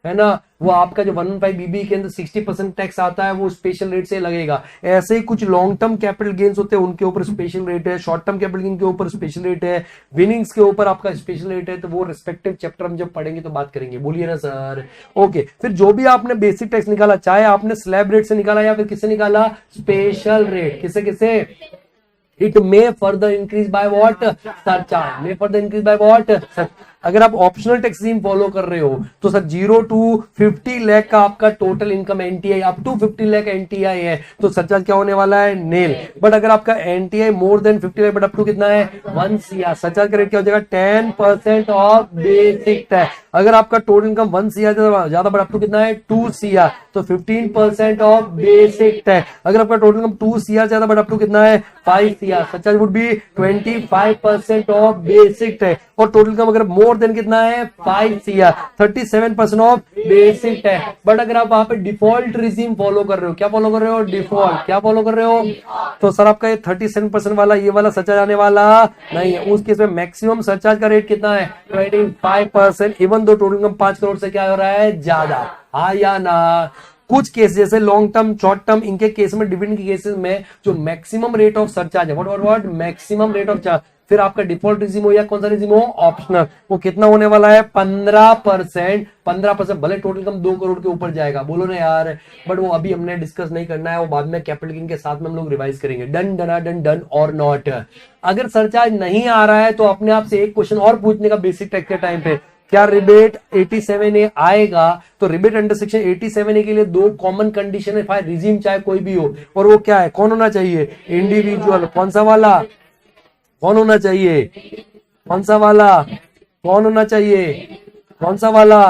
A: है ना, वो आपका जो 115BB के अंदर 60% टैक्स आता है, वो स्पेशल रेट से लगेगा। ऐसे ही कुछ लॉन्ग टर्म कैपिटल गेन्स होते हैं, उनके ऊपर स्पेशल रेट है। शॉर्ट टर्म कैपिटल गेन के ऊपर स्पेशल रेट है। विनिंग्स के ऊपर आपका स्पेशल रेट है। तो वो रिस्पेक्टिव चैप्टर हम जब पढ़ेंगे तो बात करेंगे। बोलिए ना सर। ओके, फिर जो भी आपने बेसिक टैक्स निकाला, चाहे आपने स्लैब रेट से निकाला या फिर किससे निकाला? Special rate. किसे? It may further increase by what? Surcharge. May further increase by what? अगर आप ऑप्शनल टैक्स रिजीम फॉलो कर रहे हो तो सर 0 to 50 लाख का आपका total income NTI up to 50 lakh NTI है तो सरचार्ज क्या होने वाला है, नेल। बट अगर आपका NTI more than 50 lakh but up to कितना है 1 CR, सरचार्ज का रेट क्या हो जाएगा 10% ऑफ बेसिक टैक्स। अगर आपका टोटल इनकम 1 CR ज्यादा बट अप टू कितना है 2 CR तो 15% ऑफ बेसिक टैक्स। अगर आपका टोटल इनकम 2 CR ज्यादा बट अप टू कितना है 5 CR, surcharge would be 25% of basic tax. और टोटल इनकम अगर मोर देन कितना है 5 CR 37% of basic tax. But अगर आप वहां पे डिफॉल्ट रिजीम फॉलो कर रहे हो, क्या फॉलो कर रहे हो, डिफॉल्ट क्या फॉलो कर रहे हो, तो सर आपका ये 37% वाला ये वाला सरचार्ज आने वाला नहीं है। उस केस में मैक्सिमम सरचार्ज का रेट कितना है 25%, even though total income 5 crore से क्या हो रहा है ज्यादा, हाँ या ना। कुछ केस जैसे लॉन्ग टर्म शॉर्ट टर्म इनके केस में डिविडेंड के केसेस में जो मैक्सिमम रेट ऑफ सरचार्ज है what maximum rate of charge, फिर आपका डिफॉल्ट रिजीम हो या कौन सा रिजीम हो ऑप्शनल, वो कितना होने वाला है 15%। भले टोटल इनकम 2 करोड़ के ऊपर जाएगा, बोलो ना यार, बट वो अभी हमने डिस्कस नहीं करना है, वो बाद में कैपिटल गेन के साथ में हम लोग रिवाइज करेंगे। डन डना डन डन और नॉट। अगर सरचार्ज नहीं आ रहा है तो अपने आप से एक क्वेश्चन और पूछने का बेसिक टैक्स के टाइम पे, क्या रिबेट 87A आएगा, तो रिबेट अंडर सेक्शन 87A के लिए 2 कॉमन कंडीशन है, फाइल रिजीम चाहे कोई भी हो, और वो क्या है, कौन होना चाहिए, इंडिविजुअल, कौन सा वाला, कौन होना चाहिए, कौन सा वाला, कौन होना चाहिए, कौन सा वाला।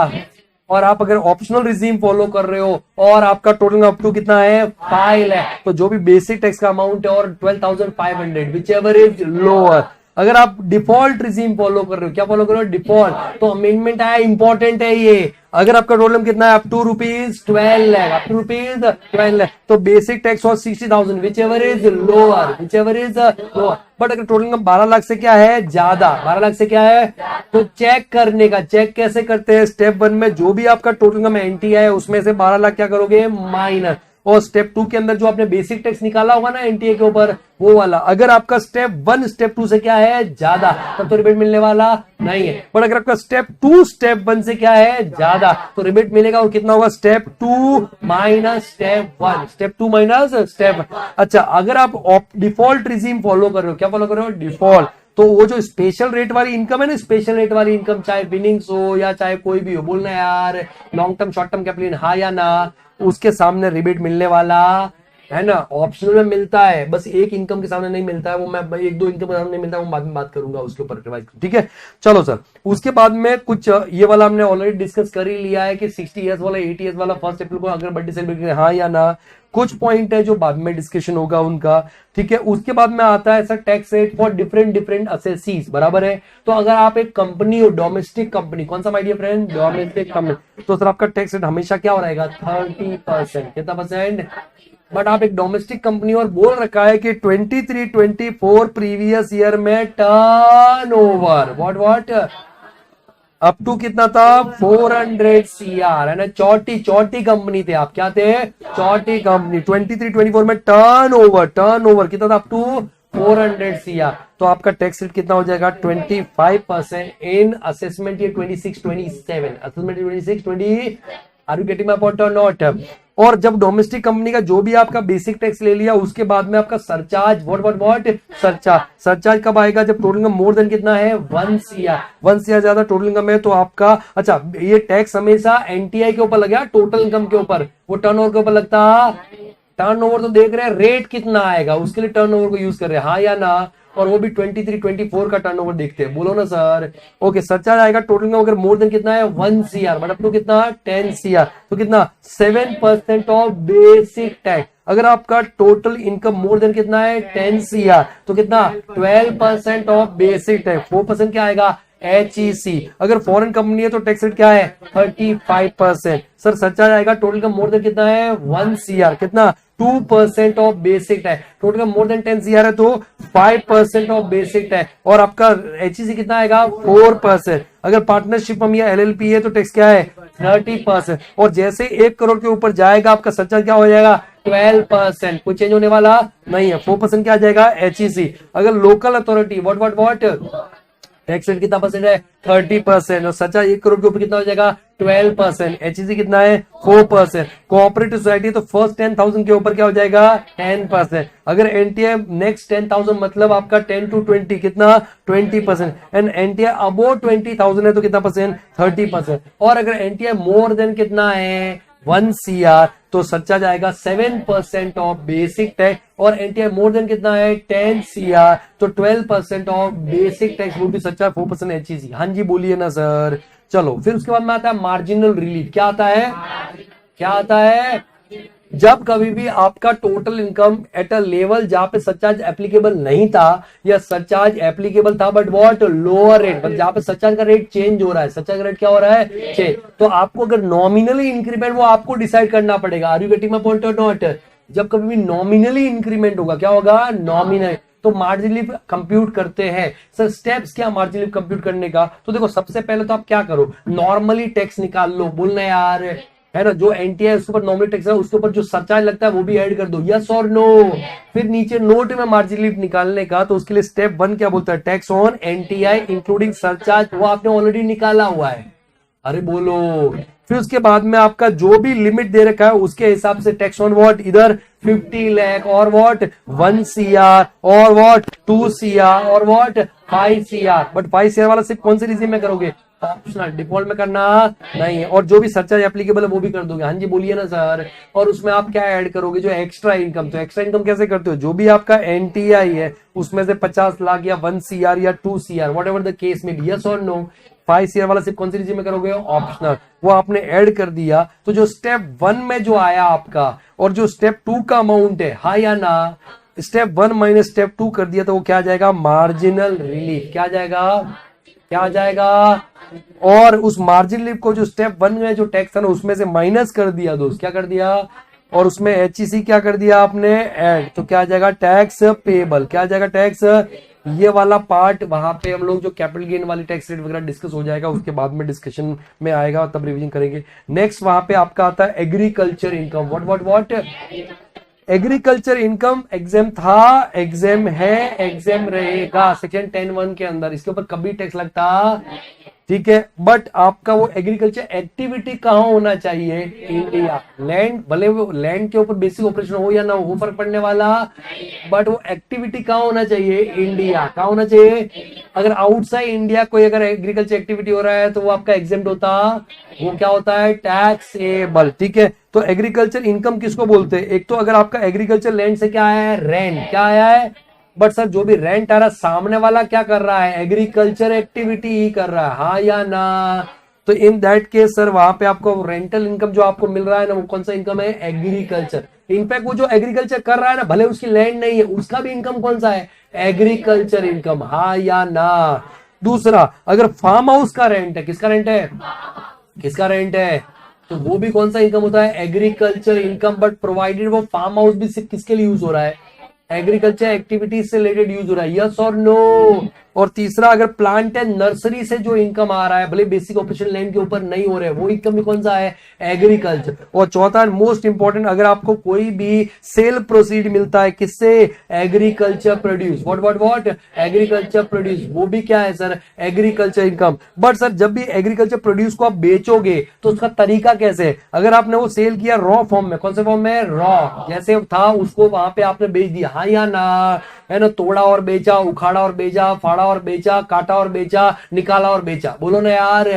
A: और आप अगर ऑप्शनल रिजीम फॉलो कर रहे हो और आपका टोटल अप टू कितना है 5 लाख, तो जो भी बेसिक टैक्स का अमाउंट है और 12,500 विच एवर इज लोअर। अगर आप डिफॉल्ट रिजीम फॉलो कर रहे हो, क्या फॉलो कर रहे हो, डिफॉल्ट, तो अमेंडमेंट आया, इंपॉर्टेंट है ये। अगर आपका टोटल कितना है up to ₹12 lakh, up to ₹12 lakh, तो बेसिक टैक्स और 60,000 whichever is lower, whichever is lower. But अगर टोटल इनकम 12 लाख से क्या है ज्यादा, 12 लाख से क्या है, तो चेक करने का, चेक कैसे करते हैं, स्टेप 1 में जो भी आपका टोटल इनकम एनटीआई है उसमें से 12 लाख क्या करोगे माइनस, और स्टेप 2 के अंदर जो आपने बेसिक टैक्स निकाला होगा ना एनटीए के ऊपर वो वाला। अगर आपका स्टेप 1 स्टेप 2 से क्या है ज्यादा, तब तो रिबेट मिलने वाला नहीं है। पर अगर आपका स्टेप 2 स्टेप 1 से क्या है ज्यादा, तो रिबेट मिलेगा, और कितना होगा step 2 minus step 1, step 2 minus step. अच्छा, अगर आप डिफॉल्ट रिजीम फॉलो कर रहे हो, क्या फॉलो कर रहे हो, डिफॉल्ट, तो वो जो स्पेशल रेट वाली इनकम है ना, स्पेशल रेट वाली इनकम, चाहे विनिंग्स हो या चाहे कोई भी हो, बोलना यार long term short term capital, हाँ या ना, उसके सामने रिबेट मिलने वाला है ना। ऑप्शनल में मिलता है, बस एक इनकम के सामने नहीं मिलता है, वो मैं 1-2 इनकम के सामने नहीं मिलता है, वो बाद में बात करूंगा उसके ऊपर रिवाइज, ठीक है। चलो सर, उसके बाद में कुछ ये वाला हमने ऑलरेडी डिस्कस कर ही लिया है कि 60 ईयर्स वाला 80 ईयर्स वाला फर्स्ट अप्रैल को अगर बर्थडे सेलिब्रेट करें, हाँ या ना। कुछ पॉइंट है जो बाद में डिस्कशन होगा उनका, ठीक है। उसके बाद में आता है sir tax rate for different assessees, बराबर है। तो अगर आप एक कंपनी हो, डोमेस्टिक कंपनी, कौन सा my dear friend, domestic company, तो सर आपका टैक्स रेट हमेशा क्या हो रहेगा 30%, कितना परसेंट। बट आप एक डोमेस्टिक कंपनी और बोल रखा है कि 23-24 प्रीवियस ईयर में टर्नओवर व्हाट अप टू कितना था 400 CR, है ना। चौटी कंपनी थे आप, क्या थे, चौटी कंपनी। 23-24 में टर्नओवर कितना था, अप टू 400 CR, तो आपका टैक्स रेट कितना हो जाएगा 25% in assessment year 26-27, assessment 26-20। Are you getting my point और नॉट। और जब डोमेस्टिक कंपनी का जो भी आपका बेसिक टैक्स ले लिया, उसके बाद में आपका सरचार्ज व्हाट सरचार्ज कब आएगा, जब टोटल इनकम मोर देन कितना है 1 CR ज्यादा टोटल इनकम है तो आपका, अच्छा ये टैक्स हमेशा एनटीआई के ऊपर लगा, टोटल इनकम के ऊपर, वो टर्नओवर के ऊपर लगता। टर्नओवर तो देख रहे हैं रेट कितना आएगा, उसके लिए टर्नओवर को यूज कर रहे हैं, हाँ या ना। और वो भी 23-24 का टर्नओवर देखते हैं, बोलो ना सर। ओके, सरचार्ज आएगा टोटल इनकम अगर मोर देन कितना है 1 CR, बट अप टू कितना 10 CR, तो कितना 7% ऑफ बेसिक टैक्स। अगर आपका टोटल इनकम मोर देन कितना है 10 CR, तो कितना 12% ऑफ बेसिक टैक्स। 4% क्या आएगा HEC। अगर फॉरेन कंपनी है तो टैक्स रेट क्या है 35%। सर सरचार्ज आएगा टोटल इनकम मोर देन कितना है 1 CR, कितना 2% of basic tax. Total more than 10 CR है तो 5% ऑफ बेसिक टैक्स। और आपका HEC कितना आएगा 4%। अगर पार्टनरशिप हम या LLP है तो टैक्स क्या है 30%। और जैसे 1 करोड़ के ऊपर जाएगा आपका सरचार्ज क्या हो जाएगा 12%, कुछ चेंज होने वाला नहीं है। 4% क्या आ जाएगा HEC। अगर local authority what tax rate कितना परसेंट है 30%। और सरचार्ज 1 करोड़ के ऊपर कितना हो जाएगा 12%, HEC कितना है 4%, कोऑपरेटिव सोसाइटी तो फर्स्ट 10,000 के ऊपर क्या हो जाएगा 10%, अगर एनटीआई नेक्स्ट 10,000 मतलब आपका 10 to 20 कितना 20%, एंड एनटीआई अबोव 20,000 है तो कितना परसेंट 30%, और अगर एनटीआई मोर देन कितना है 1 CR तो सच्चा जाएगा 7% ऑफ बेसिक टैक्स, और एनटीआई मोर देन कितना है 10 CR तो 12% ऑफ बेसिक टैक्स वो भी सच्चा 4% HEC। हाँ जी बोलिए ना सर। चलो फिर उसके बाद में आता है मार्जिनल रिलीफ। क्या आता है, क्या आता है, जब कभी भी आपका total income at a level जहां पे सरचार्ज एप्लीकेबल नहीं था या सरचार्ज एप्लीकेबल था बट व्हाट लोअर रेट, मतलब जहां पे सरचार्ज का रेट चेंज हो रहा है, सरचार्ज का रेट क्या हो रहा है चेंज, तो आपको अगर नॉमिनली इंक्रीमेंट वो आपको डिसाइड करना पड़ेगा। Are you getting my point और नॉट। जब कभी भी नॉमिनली इंक्रीमेंट होगा क्या होगा नॉमिनल, तो मार्जिन लिफ्ट कंप्यूट करते हैं। सर स्टेप्स क्या मार्जिन लिफ्ट कंप्यूट करने का, तो देखो सबसे पहले तो आप क्या करो नॉर्मली टैक्स निकाल लो, बोलना यार है ना, जो एनटीआई उसके ऊपर नॉमिनल टैक्स है उसके ऊपर जो सरचार्ज लगता है वो भी ऐड कर दो, यस और नो। फिर नीचे नोट में मार्जिन लिफ्ट निकालने का, तो उसके लिए स्टेप 1 क्या बोलता है tax on NTI including surcharge, वो आपने ऑलरेडी निकाला हुआ है, अरे बोलो। फिर उसके बाद में आपका जो भी लिमिट दे रखा है उसके हिसाब से टैक्स ऑन व्हाट, इधर 50 लाख और व्हाट 1 CR और व्हाट 2 CR और व्हाट 5 CR, बट 5 CR वाला सिर्फ कौन से रिजीम में करोगे, ऑप्शनल, डिफॉल्ट में करना नहीं है, और जो भी सरचार्ज एप्लीकेबल है वो भी कर दोगे। हाँ जी बोलिए ना सर। और उसमें आप क्या ऐड करोगे जो एक्स्ट्रा इनकम, तो एक्स्ट्रा इनकम कैसे करते हो, जो भी आपका एनटीआई है उसमें से 50 लाख या 1 CR या 2 CR what ever the case में बी, यस और नो। 5 CR वाला सिर्फ कौन सी रिजीम में करोगे ऑप्शनल, वो आपने ऐड कर दिया। तो जो स्टेप 1 में जो आया आपका और जो स्टेप 2 का अमाउंट है, हाँ या ना, स्टेप 1 माइनस स्टेप 2 कर दिया तो वो क्या आ जाएगा मार्जिनल रिलीफ, क्या आ जाएगा, क्या आ जाएगा, और उस मार्जिन लिफ्ट को जो स्टेप 1 में जो टैक्स था ना उसमें से माइनस कर दिया दोस्त, क्या कर दिया, और उसमें HEC क्या कर दिया आपने ऐड, तो क्या आ जाएगा टैक्स पेबल, क्या आ जाएगा टैक्स, ये वाला पार्ट वहां पे हम लोग जो कैपिटल गेन वाली टैक्स रेट वगैरह डिस्कस हो जाएगा, उसके बाद में डिस्कशन में आएगा तब रिवीजन करेंगे। नेक्स्ट वहां पे आपका आता है agriculture income, what what what, agriculture income exam था, एग्जाम है, एग्जाम रहेगा सेक्शन 10(1) के अंदर, इसके ऊपर कभी टैक्स लगता, ठीक है, बट आपका वो एग्रीकल्चर एक्टिविटी कहाँ होना चाहिए, इंडिया, लैंड, भले वो लैंड के ऊपर बेसिक ऑपरेशन हो या ना हो फर्क पड़ने वाला, बट वो एक्टिविटी कहाँ होना चाहिए, इंडिया, कहाँ होना चाहिए। अगर आउटसाइड इंडिया कोई अगर एग्रीकल्चर एक्टिविटी हो रहा है तो वो आपका एग्जेम्प्ट होता, वो क्या होता है टैक्सेबल, ठीक है। तो एग्रीकल्चर इनकम किसको बोलते हैं, एक तो अगर आपका एग्रीकल्चर लैंड से क्या आया है रेंट, क्या आया है, बट सर जो भी रेंट आ रहा है सामने वाला क्या कर रहा है एग्रीकल्चर एक्टिविटी ही कर रहा है, हाँ या ना। तो इन दैट केस सर वहां पे आपको रेंटल इनकम जो आपको मिल रहा है ना वो कौन सा इनकम है, एग्रीकल्चर। इनफैक्ट वो जो एग्रीकल्चर कर रहा है ना भले उसकी लैंड नहीं है उसका भी इनकम कौन सा है, एग्रीकल्चर इनकम, हाँ या ना। दूसरा अगर फार्म हाउस का रेंट है, किसका रेंट है, किसका रेंट है, तो वो भी कौन सा इनकम होता है, एग्रीकल्चर इनकम, बट प्रोवाइडेड वो फार्म हाउस भी सिर्फ किसके लिए यूज हो रहा है, एग्रीकल्चर एक्टिविटीज से रिलेटेड यूज हो रहा है, यस और नो। और तीसरा अगर प्लांट एंड नर्सरी से जो इनकम आ रहा है भले बेसिक ऑपरेशन लैंड के ऊपर नहीं हो रहे वो इनकम भी कौन सा है, एग्रीकल्चर। और चौथा एंड मोस्ट इंपॉर्टेंट अगर आपको कोई भी सेल प्रोसीड मिलता है किससे, agriculture produce, what what what, agriculture produce, वो भी क्या है sir, agriculture income. But sir जब भी एग्रीकल्चर प्रोड्यूस को आप बेचोगे तो उसका तरीका कैसे है, अगर आपने वो सेल किया रॉ फॉर्म में, कौन से फॉर्म में, रॉ जैसे था उसको वहां पे आपने बेच दिया, हाँ या ना, है ना, तोड़ा और बेचा, उखाड़ा और बेचा, फाड़ा और बेचा, काटा और बेचा, निकाला और बेचा, बोलो ना यार,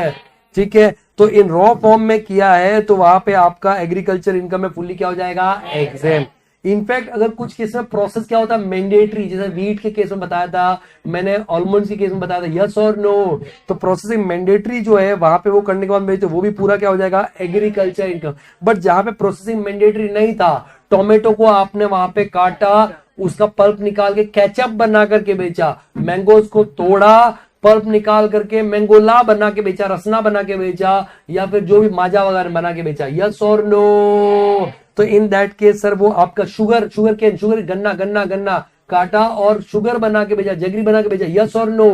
A: ठीक है। तो इन रॉ फॉर्म में किया है तो वहां पे आपका एग्रीकल्चर इनकम में फुल्ली क्या हो जाएगा, एग्जाम। इनफैक्ट अगर कुछ केस में प्रोसेस क्या होता है मैंडेटरी, जैसे वीट के केस में बताया था मैंने, ऑलमंड के केस में बताया था, यस और नो। तो प्रोसेसिंग मैंडेटरी जो है वहां पे वो करने के बाद बेचते वो भी पूरा क्या हो जाएगा, एग्रीकल्चर इनकम। बट जहां पे प्रोसेसिंग मैंडेटरी नहीं था, टोमेटो को आपने वहां पे काटा, उसका पल्प निकाल के केचप बना करके बेचा, मैंगोज को तोड़ा, पल्प निकाल करके मैंगोला बना के बेचा, रसना बना के बेचा, या फिर जो भी माजा वगैरह बना के बेचा, यस और नो। तो इन दैट केस सर वो आपका शुगर केन, शुगर गन्ना गन्ना गन्ना काटा और शुगर बना के बेचा, जगरी बना के बेचा, यस और नो।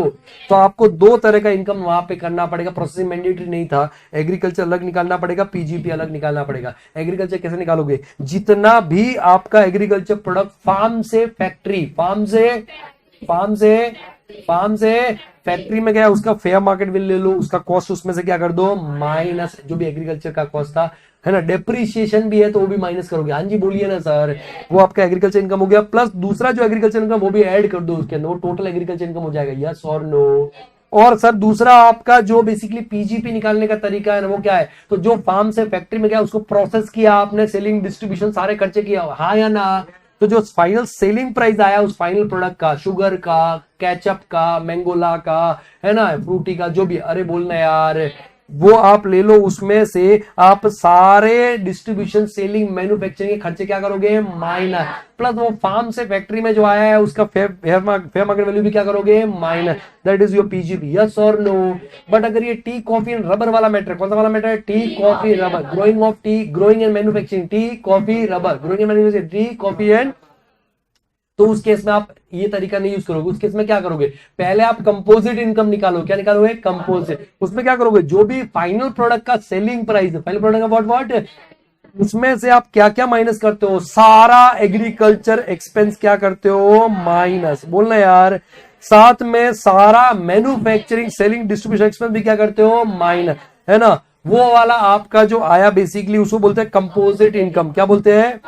A: तो आपको दो तरह का इनकम वहां पे करना पड़ेगा, प्रोसेसिंग मैंडेटरी नहीं था, एग्रीकल्चर अलग निकालना पड़ेगा, पीजीपी अलग निकालना पड़ेगा। एग्रीकल्चर कैसे निकालोगे, जितना भी आपका एग्रीकल्चर प्रोडक्ट फार्म से फैक्ट्री, फार्म से फार्म से फैक्ट्री में गया, उसका फेयर मार्केट वैल्यू ले लो, उसका कॉस्ट उसमें से क्या कर दो माइनस, जो भी एग्रीकल्चर का कॉस्ट था, है ना, डेप्रिसिएशन भी है तो वो भी माइनस करोगे। हाँ जी बोलिए ना सर, वो आपका एग्रीकल्चर इनकम हो गया, प्लस दूसरा जो एग्रीकल्चर इनकम वो भी ऐड कर दो उसके अंदर, वो टोटल एग्रीकल्चर इनकम हो जाएगा, यस और नो। और सर दूसरा आपका जो बेसिकली पीजीपी निकालने का तरीका है ना, वो क्या है, तो जो फार्म से फैक्ट्री में गया उसको प्रोसेस किया आपने, सेलिंग डिस्ट्रीब्यूशन सारे खर्चे किया, हाँ या ना, तो जो फाइनल सेलिंग प्राइस आया उस फाइनल प्रोडक्ट का, शुगर का, केचप का, मैंगोला का, है ना, फ्रूटी का, जो भी, अरे बोलना यार, वो आप ले लो, उसमें से आप सारे डिस्ट्रीब्यूशन, सेलिंग, मैन्युफैक्चरिंग के खर्चे क्या करोगे माइनस, प्लस वो फार्म से फैक्ट्री में जो आया है उसका फेयर मार्केट वैल्यू भी क्या करोगे minus, that is your PGP, yes और नो। बट अगर ये टी कॉफी एंड रबर वाला मैटर, कौन सा वाला मैटर है, tea coffee rubber, growing of tea, growing and manufacturing, tea coffee rubber, growing and manufacturing, tea coffee and, तो उस केस में आप ये तरीका नहीं यूज करोगे, उस केस में क्या करोगे, पहले आप कंपोजिट इनकम निकालो, क्या निकालोगे कंपोजिट, उसमें क्या करोगे, जो भी फाइनल प्रोडक्ट का सेलिंग प्राइस है, फाइनल प्रोडक्ट का व्हाट, उसमें से आप क्या क्या माइनस करते हो, सारा एग्रीकल्चर एक्सपेंस क्या करते हो माइनस, बोलना यार, साथ में सारा मैन्युफैक्चरिंग, सेलिंग, डिस्ट्रीब्यूशन एक्सपेंस भी क्या करते हो माइनस, है ना, वो वाला आपका जो आया बेसिकली उसको बोलते हैं कंपोजिट इनकम, क्या बोलते हैं,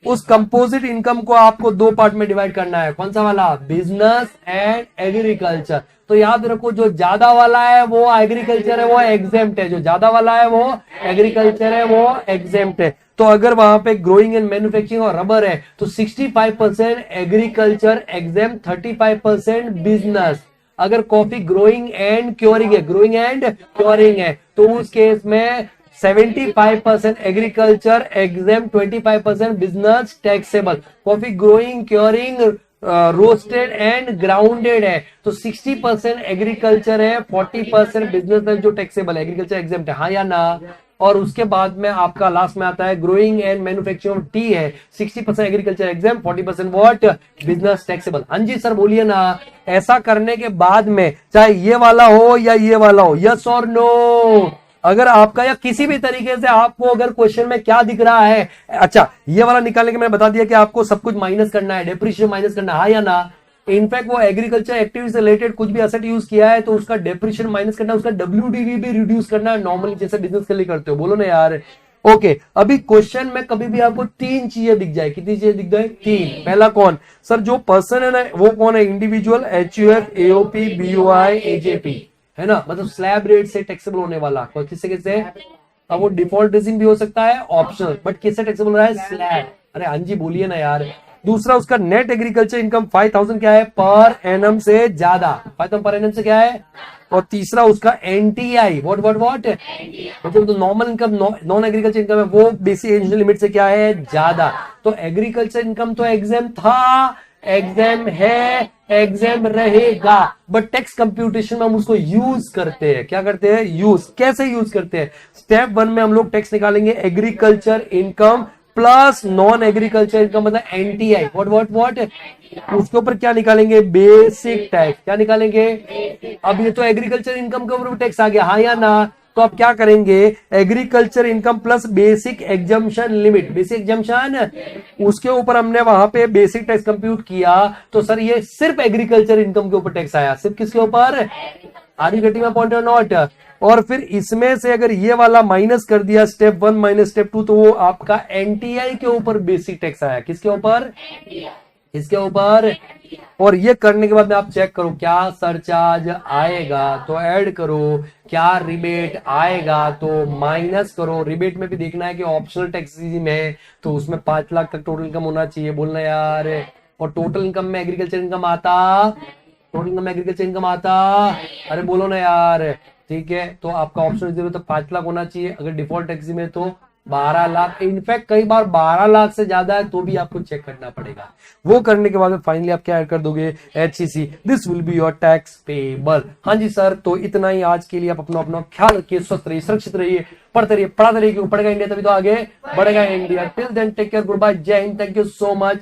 A: उस कंपोजिट इनकम को आपको दो पार्ट में डिवाइड करना है, कौन सा वाला, बिजनेस एंड एग्रीकल्चर। तो याद रखो जो ज्यादा वाला है वो एग्रीकल्चर है, वो एग्जेम्प्ट है, जो ज्यादा वाला है वो एग्रीकल्चर है, वो एग्जेम्प्ट है। तो अगर वहां पे ग्रोइंग एंड मैन्युफैक्चरिंग और रबर है तो 65% एग्रीकल्चर एग्जेम्प्ट, 35% बिजनेस। अगर कॉफी ग्रोइंग एंड क्योरिंग है, ग्रोइंग एंड क्योरिंग है, तो उस केस में 75% agriculture exempt, 25% business taxable. Coffee growing, curing, roasted and grounded है तो 60% एग्रीकल्चर है, 40% बिजनेस है जो टैक्सेबल है, एग्रीकल्चर एग्जेम्प्ट है, हाँ या ना। और उसके बाद में आपका लास्ट में आता है growing and manufacturing of T है, 60% agriculture exam, 40% what, business taxable. हाँ जी सर बोलिए ना। ऐसा करने के बाद में चाहे ये वाला हो या ये वाला हो, यस और नो, अगर आपका या किसी भी तरीके से आपको अगर क्वेश्चन में क्या दिख रहा है, अच्छा ये वाला निकालने के मैंने बता दिया कि आपको सब कुछ माइनस करना है, डेप्रिसिएशन माइनस करना है, हाँ या ना। इनफैक्ट वो एग्रीकल्चर एक्टिविटी से रिलेटेड कुछ भी असेट यूज किया है तो उसका डेप्रिसिएशन माइनस करना है, उसका डब्ल्यूडीवी भी रिड्यूस करना है, नॉर्मली जैसे बिजनेस के लिए करते हो, बोलो ना यार। ओके, अभी क्वेश्चन में कभी भी आपको तीन चीजें दिख जाए, कितनी चीजें दिख जाए, तीन। पहला कौन सर, जो पर्सन है ना वो कौन है, individual, HUF, AOP, BOI, AJP, है ना, मतलब स्लैब रेट से टैक्सेबल होने वाला, किससे किससे, अब वो डिफॉल्ट रेजिम भी हो सकता है, ऑप्शनल, बट किससे टैक्सेबल हो रहा है, स्लैब। अरे हाँ जी बोलिए ना यार। दूसरा उसका नेट एग्रीकल्चर इनकम 5000 क्या है पर एनम से ज्यादा, 5000 पर एनम से क्या है। और तीसरा उसका एनटीआई, व्हाट व्हाट व्हाट, मतलब तो normal income, non agriculture income है वो बेसिक एनुअल लिमिट से क्या है ज्यादा। तो एग्रीकल्चर इनकम तो एग्जाम था, एग्जाम है, एग्जाम रहेगा, बट टैक्स कंप्यूटेशन में हम उसको यूज करते हैं, क्या करते हैं, यूज। कैसे यूज करते हैं, स्टेप 1 में हम लोग टैक्स निकालेंगे agriculture income plus non agriculture income, मतलब एनटीआई, व्हाट व्हाट व्हाट, उसके ऊपर क्या निकालेंगे, बेसिक टैक्स, क्या निकालेंगे। अब ये तो एग्रीकल्चर इनकम के ऊपर टैक्स आ गया, हाँ या ना। तो आप क्या करेंगे, agriculture income plus basic exemption limit, basic exemption, उसके ऊपर हमने वहां पे बेसिक टैक्स कंप्यूट किया, तो सर ये सिर्फ एग्रीकल्चर इनकम के ऊपर टैक्स आया, सिर्फ किसके ऊपर, are you getting my point और नॉट। और फिर इसमें से अगर ये वाला माइनस कर दिया स्टेप 1 माइनस स्टेप 2, तो वो आपका एनटीआई के ऊपर बेसिक टैक्स आया, किसके ऊपर, इसके ऊपर। और ये करने के बाद में आप चेक करो क्या सरचार्ज आएगा तो ऐड करो, क्या रिबेट आएगा तो माइनस करो। रिबेट में भी देखना है कि ऑप्शनल टैक्स में तो उसमें 5 लाख तक टोटल इनकम होना चाहिए, बोलना यार। और टोटल इनकम में एग्रीकल्चर इनकम आता, टोटल इनकम में एग्रीकल्चर इनकम आता, अरे बोलो ना यार, ठीक है। तो आपका ऑप्शन 0 तो 5 लाख होना चाहिए, अगर डिफॉल्ट टैक्स में तो 12 लाख, इनफैक्ट कई बार 12 लाख से ज्यादा है तो भी आपको चेक करना पड़ेगा। वो करने के बाद फाइनली आप क्या ऐड कर दोगे, HCC, this will be your tax payable. हाँ जी सर, तो इतना ही आज के लिए। आप अपना अपना ख्याल रखिए, स्वस्थ रहिए, सुरक्षित रहिए, पढ़ते रहिए, पढ़ाते रहिए, क्योंकि पढ़ेगा इंडिया तभी तो आगे बढ़ेगा India. Till then take care, goodbye, जय Hind, thank you so much.